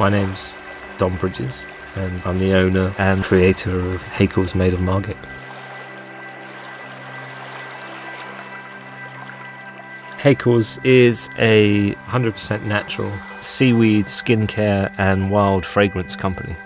My name's Don Bridges, and I'm the owner and creator of Haeckels made of Margate. Haeckels is a 100% natural seaweed, skincare and wild fragrance company.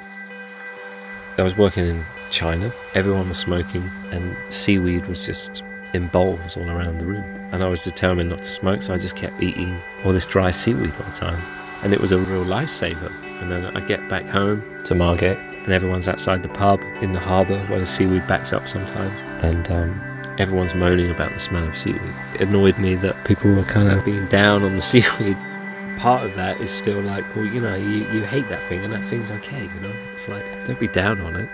I was working in China, everyone was smoking and seaweed was just in bowls all around the room. And I was determined not to smoke, so I just kept eating all this dry seaweed all the time. And it was a real lifesaver. And then I get back home to Margate and everyone's outside the pub in the harbour where the seaweed backs up sometimes. And everyone's moaning about the smell of seaweed. It annoyed me that people were kind of being down on the seaweed. Part of that is still like, well, you know, you hate that thing and that thing's okay, you know? It's like, don't be down on it.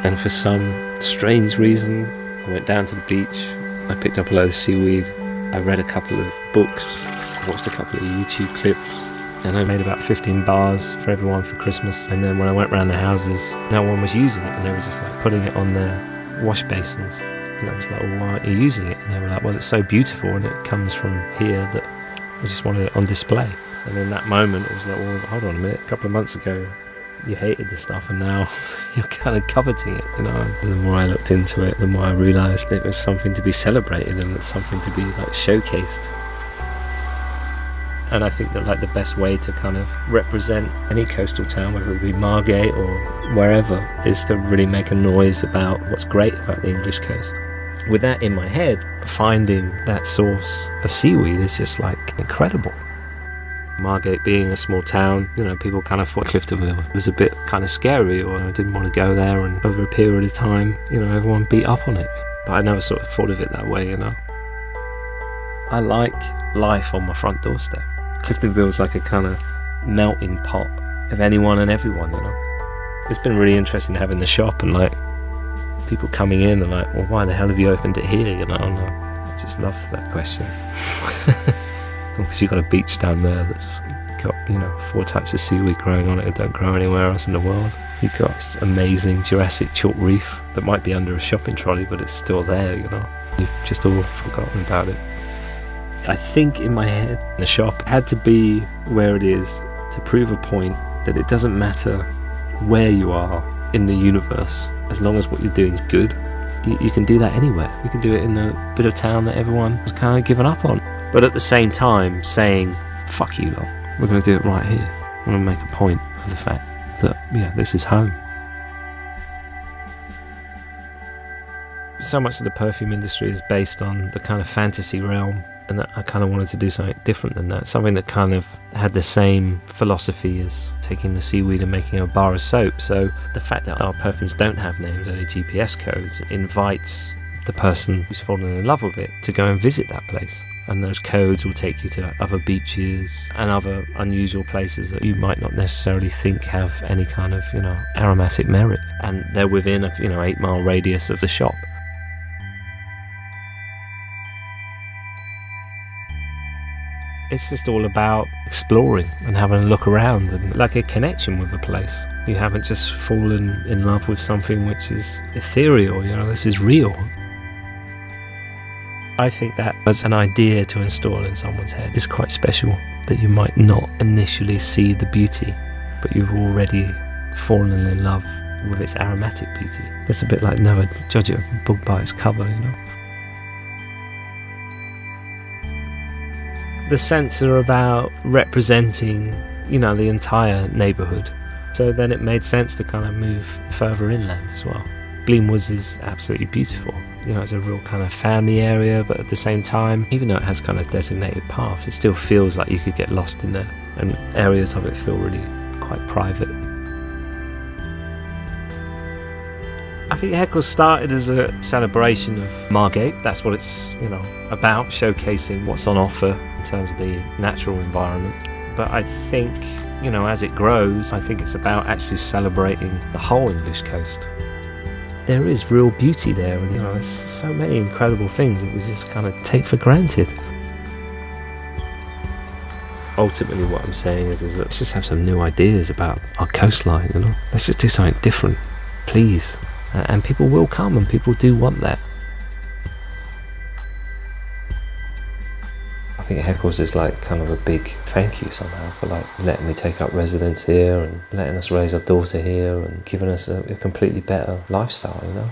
And for some strange reason, I went down to the beach, I picked up a load of seaweed, I read a couple of books, watched a couple of YouTube clips, and I made about 15 bars for everyone for Christmas. And then when I went around the houses, no one was using it, and they were just like putting it on their wash basins. And I was like, well, why aren't you using it? And they were like, well, it's so beautiful and it comes from here that I just wanted it on display. And in that moment, it was like, well, hold on a minute, a couple of months ago, you hated this stuff and now you're kind of coveting it, you know. And the more I looked into it, the more I realised it was something to be celebrated and it's something to be like showcased. And I think that like the best way to kind of represent any coastal town, whether it be Margate or wherever, is to really make a noise about what's great about the English coast. With that in my head, finding that source of seaweed is just like incredible. Margate being a small town, you know, people kind of thought Cliftonville was a bit kind of scary, or I didn't want to go there, and over a period of time, you know, everyone beat up on it. But I never sort of thought of it that way, you know. I like life on my front doorstep. Cliftonville's like a kind of melting pot of anyone and everyone, you know. It's been really interesting having the shop and like people coming in and like, well, why the hell have you opened it here, you know? And I just love that question. Because you've got a beach down there that's got, you know, 4 types of seaweed growing on it that don't grow anywhere else in the world. You've got this amazing Jurassic chalk reef that might be under a shopping trolley, but it's still there, you know. You've just all forgotten about it. I think in my head, the shop had to be where it is to prove a point that it doesn't matter where you are in the universe, as long as what you're doing is good. You can do that anywhere. You can do it in a bit of town that everyone has kind of given up on. But at the same time saying, fuck you lot, we're going to do it right here. I'm going to make a point of the fact that, yeah, this is home. So much of the perfume industry is based on the kind of fantasy realm, and I kind of wanted to do something different than that, something that kind of had the same philosophy as taking the seaweed and making a bar of soap. So the fact that our perfumes don't have names, only GPS codes, invites the person who's fallen in love with it to go and visit that place. And those codes will take you to other beaches and other unusual places that you might not necessarily think have any kind of, you know, aromatic merit. And they're within a, 8-mile radius of the shop. It's just all about exploring and having a look around and like a connection with a place. You haven't just fallen in love with something which is ethereal, you know, this is real. I think that as an idea to install in someone's head is quite special, that you might not initially see the beauty, but you've already fallen in love with its aromatic beauty. It's a bit like never judge a book by its cover, you know. The scents are about representing, you know, the entire neighbourhood. So then it made sense to kind of move further inland as well. Blean Woods is absolutely beautiful. You know, it's a real kind of family area, but at the same time, even though it has kind of designated paths, it still feels like you could get lost in there, and areas of it feel really quite private. I think Haeckels started as a celebration of Margate. That's what it's, you know, about, showcasing what's on offer in terms of the natural environment. But I think, you know, as it grows, I think it's about actually celebrating the whole English coast. There is real beauty there, and, you know, there's so many incredible things that we just kind of take for granted. Ultimately what I'm saying is let's just have some new ideas about our coastline, you know. Let's just do something different, please. And people will come, and people do want that. I think Haeckels is like kind of a big thank you somehow for like letting me take up residence here and letting us raise our daughter here and giving us a completely better lifestyle, you know.